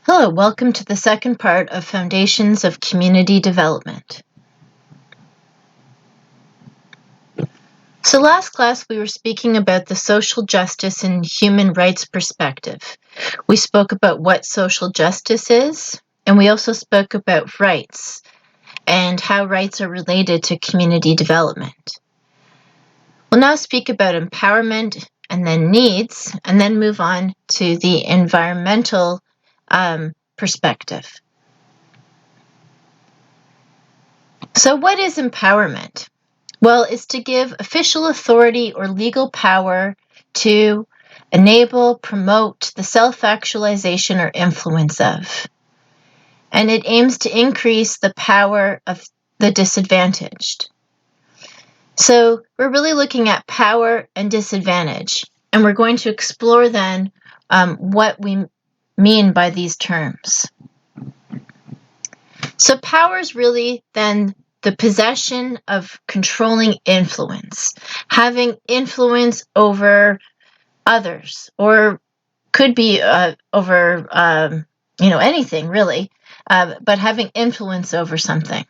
Hello, welcome to the second part of Foundations of Community Development. So last class we were speaking about the social justice and human rights perspective. We spoke about what social justice is, and we also spoke about rights and how rights are related to community development. We'll now speak about empowerment and then needs, and then move on to the environmental perspective. So what is empowerment? Well, it's to give official authority or legal power to enable, promote the self-actualization or influence of. And it aims to increase the power of the disadvantaged. So we're really looking at power and disadvantage, and we're going to explore then what we mean by these terms. So power is really then the possession of controlling influence, having influence over others, or could be over anything really, but having influence over something.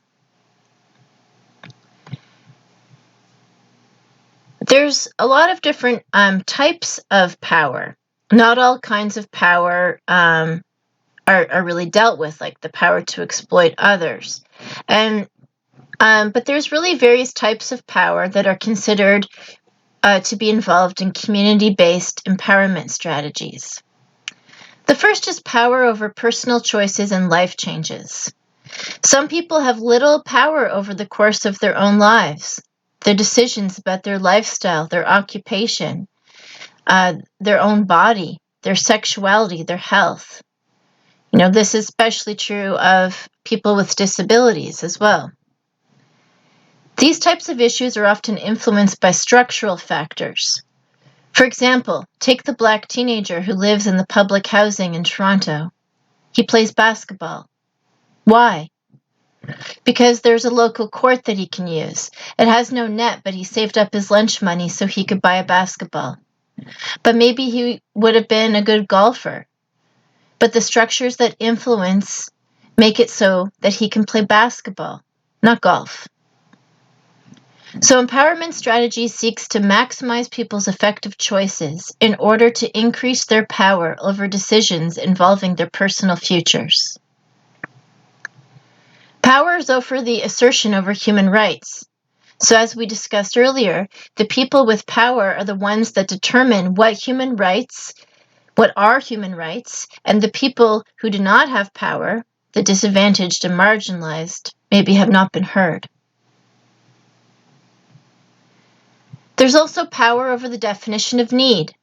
There's a lot of different types of power. Not all kinds of power are really dealt with, like the power to exploit others. But there's really various types of power that are considered to be involved in community-based empowerment strategies. The first is power over personal choices and life changes. Some people have little power over the course of their own lives, their decisions about their lifestyle, their occupation, their own body, their sexuality, their health. This is especially true of people with disabilities as well. These types of issues are often influenced by structural factors. For example, take the Black teenager who lives in the public housing in Toronto. He plays basketball. Why? Because there's a local court that he can use. It has no net, but he saved up his lunch money so he could buy a basketball. But maybe he would have been a good golfer. But the structures that influence make it so that he can play basketball, not golf. So empowerment strategy seeks to maximize people's effective choices in order to increase their power over decisions involving their personal futures. Power is over the assertion over human rights. So as we discussed earlier, the people with power are the ones that determine what are human rights, and the people who do not have power, the disadvantaged and marginalized, maybe have not been heard. There's also power over the definition of need.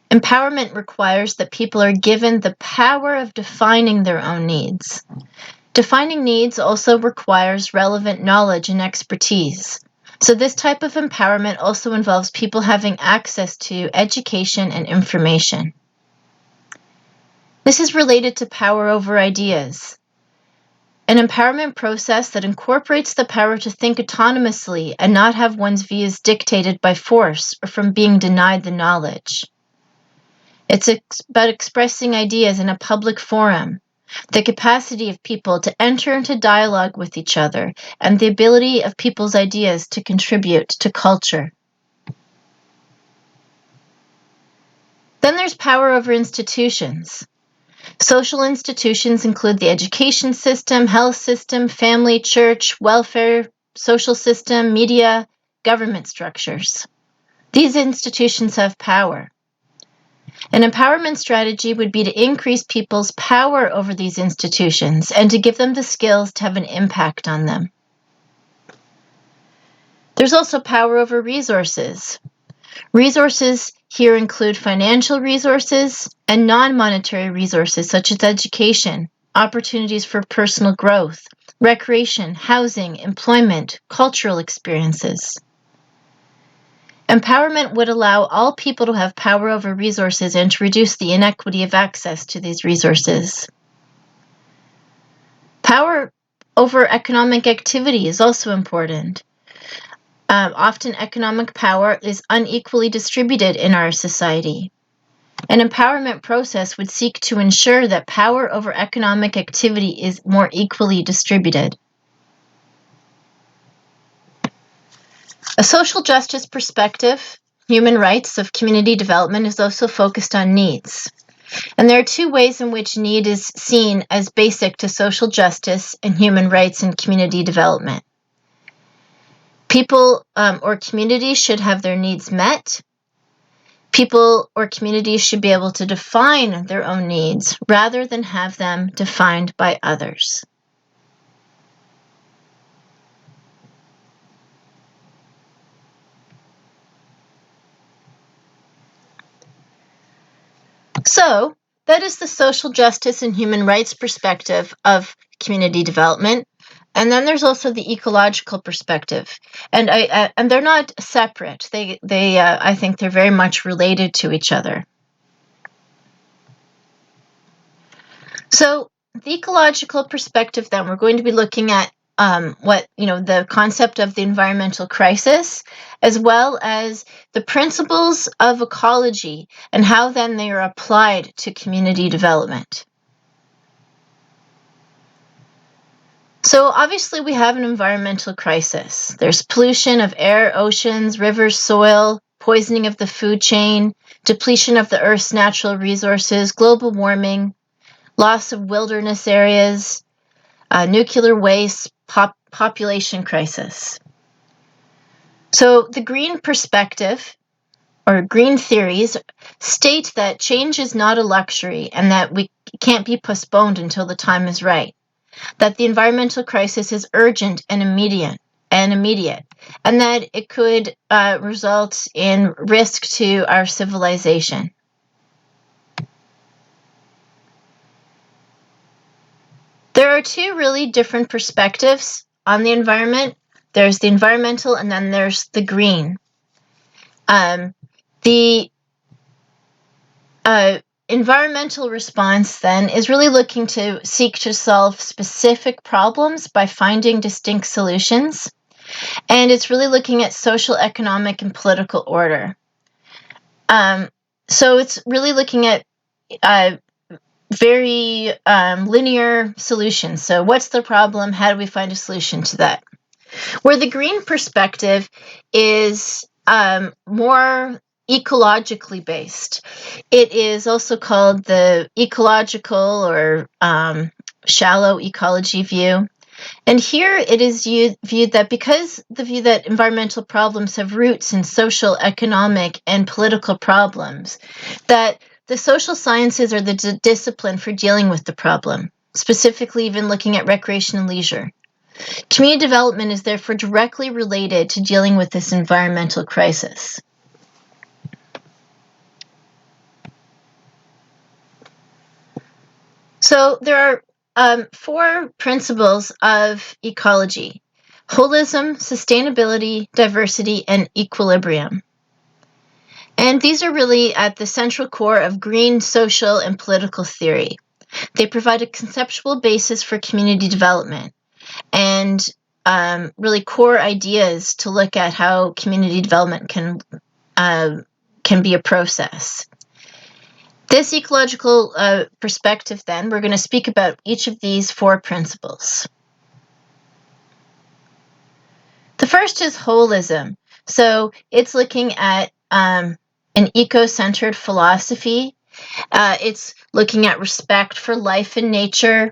Empowerment requires that people are given the power of defining their own needs. Defining needs also requires relevant knowledge and expertise. So this type of empowerment also involves people having access to education and information. This is related to power over ideas. An empowerment process that incorporates the power to think autonomously and not have one's views dictated by force or from being denied the knowledge. It's about expressing ideas in a public forum, the capacity of people to enter into dialogue with each other, and the ability of people's ideas to contribute to culture. Then there's power over institutions. Social institutions include the education system, health system, family, church, welfare, social system, media, government structures. These institutions have power. An empowerment strategy would be to increase people's power over these institutions and to give them the skills to have an impact on them. There's also power over resources. Resources here include financial resources and non-monetary resources such as education, opportunities for personal growth, recreation, housing, employment, cultural experiences. Empowerment would allow all people to have power over resources and to reduce the inequity of access to these resources. Power over economic activity is also important. Often economic power is unequally distributed in our society. An empowerment process would seek to ensure that power over economic activity is more equally distributed. A social justice perspective, human rights of community development, is also focused on needs. And there are two ways in which need is seen as basic to social justice and human rights and community development. People or communities should have their needs met. People or communities should be able to define their own needs rather than have them defined by others. So, that is the social justice and human rights perspective of community development. And then there's also the ecological perspective, and they're not separate. I think they're very much related to each other. So the ecological perspective, then we're going to be looking at the concept of the environmental crisis, as well as the principles of ecology and how then they are applied to community development. So obviously we have an environmental crisis. There's pollution of air, oceans, rivers, soil, poisoning of the food chain, depletion of the Earth's natural resources, global warming, loss of wilderness areas, nuclear waste, population crisis. So the green perspective, or green theories, state that change is not a luxury and that we can't be postponed until the time is right. That the environmental crisis is urgent and immediate, and that it could result in risk to our civilization. There are two really different perspectives on the environment. There's the environmental, and then there's the green. The environmental response then is really looking to seek to solve specific problems by finding distinct solutions. And it's really looking at social, economic, and political order. So it's really looking at very linear solutions. So what's the problem? How do we find a solution to that? Where the green perspective is more ecologically based. It is also called the ecological or shallow ecology view. And here it is viewed that because the view that environmental problems have roots in social, economic, and political problems, that the social sciences are the discipline for dealing with the problem, specifically even looking at recreation and leisure. Community development is therefore directly related to dealing with this environmental crisis. So there are 4 principles of ecology: holism, sustainability, diversity, and equilibrium. And these are really at the central core of green social and political theory. They provide a conceptual basis for community development and really core ideas to look at how community development can be a process. This ecological perspective, then, we're going to speak about each of these 4 principles. The first is holism. So it's looking at an eco-centered philosophy. It's looking at respect for life and nature,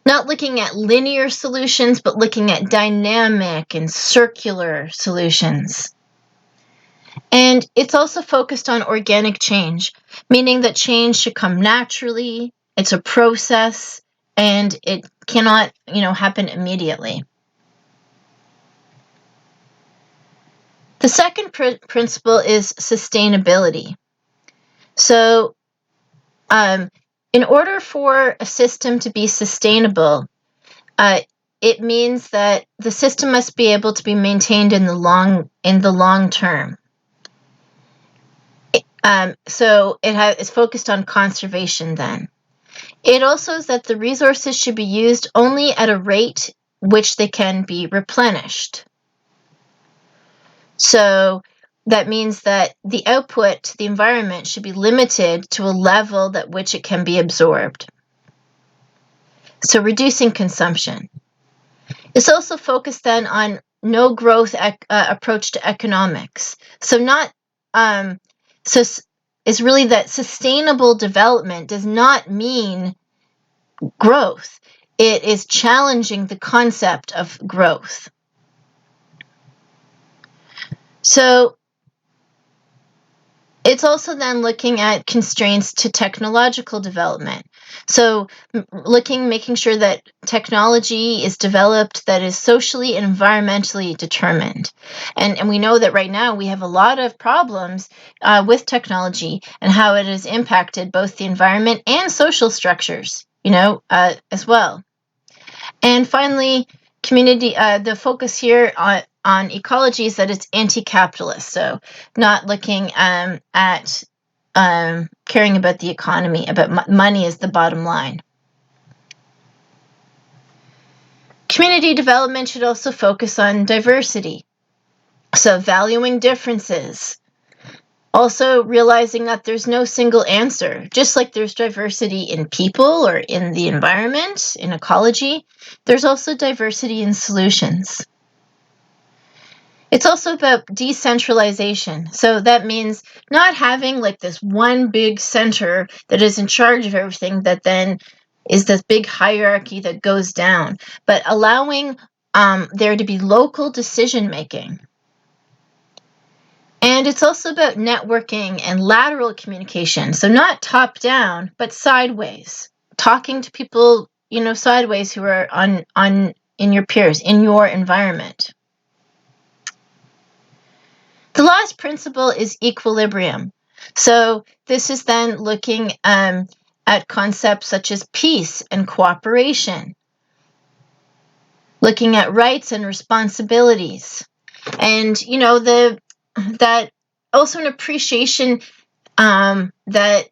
not looking at linear solutions, but looking at dynamic and circular solutions. And it's also focused on organic change, meaning that change should come naturally, it's a process, and it cannot, happen immediately. The second principle is sustainability. So, in order for a system to be sustainable, it means that the system must be able to be maintained in the long term. So it's focused on conservation then. It also is that the resources should be used only at a rate which they can be replenished. So that means that the output to the environment should be limited to a level at which it can be absorbed. So reducing consumption. It's also focused then on no growth approach to economics. So it's really that sustainable development does not mean growth. It is challenging the concept of growth. So it's also then looking at constraints to technological development. So making sure that technology is developed that is socially and environmentally determined. And we know that right now we have a lot of problems with technology and how it has impacted both the environment and social structures, as well. And finally, the focus here on ecology is that it's anti-capitalist, so not looking at caring about the economy, about money is the bottom line. Community development should also focus on diversity, so valuing differences. Also realizing that there's no single answer. Just like there's diversity in people or in the environment, in ecology, there's also diversity in solutions. It's also about decentralization. So that means not having like this one big center that is in charge of everything that then is this big hierarchy that goes down, but allowing there to be local decision making. And it's also about networking and lateral communication. So not top down, but sideways. Talking to people, sideways who are in your peers, in your environment. The last principle is equilibrium. So this is then looking at concepts such as peace and cooperation, looking at rights and responsibilities, and that also an appreciation that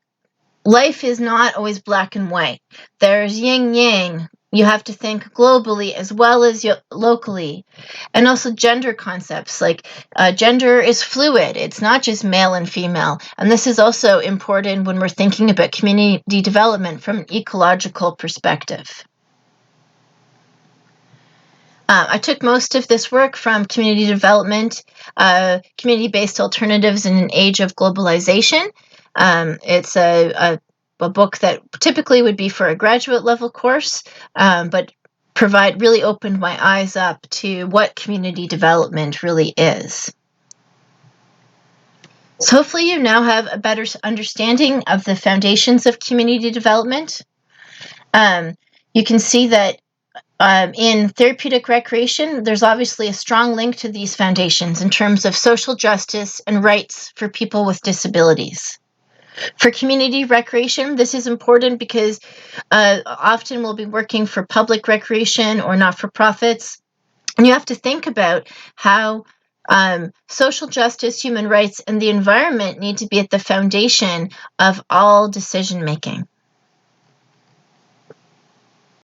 life is not always black and white. There's yin yang. You have to think globally as well as locally. And also gender concepts, like gender is fluid. It's not just male and female. And this is also important when we're thinking about community development from an ecological perspective. I took most of this work from Community Development, Community-Based Alternatives in an Age of Globalization. It's a book that typically would be for a graduate level course, but really opened my eyes up to what community development really is. So hopefully you now have a better understanding of the foundations of community development. You can see that in therapeutic recreation, there's obviously a strong link to these foundations in terms of social justice and rights for people with disabilities. For community recreation, this is important because often we'll be working for public recreation or not-for-profits, and you have to think about how social justice, human rights, and the environment need to be at the foundation of all decision-making.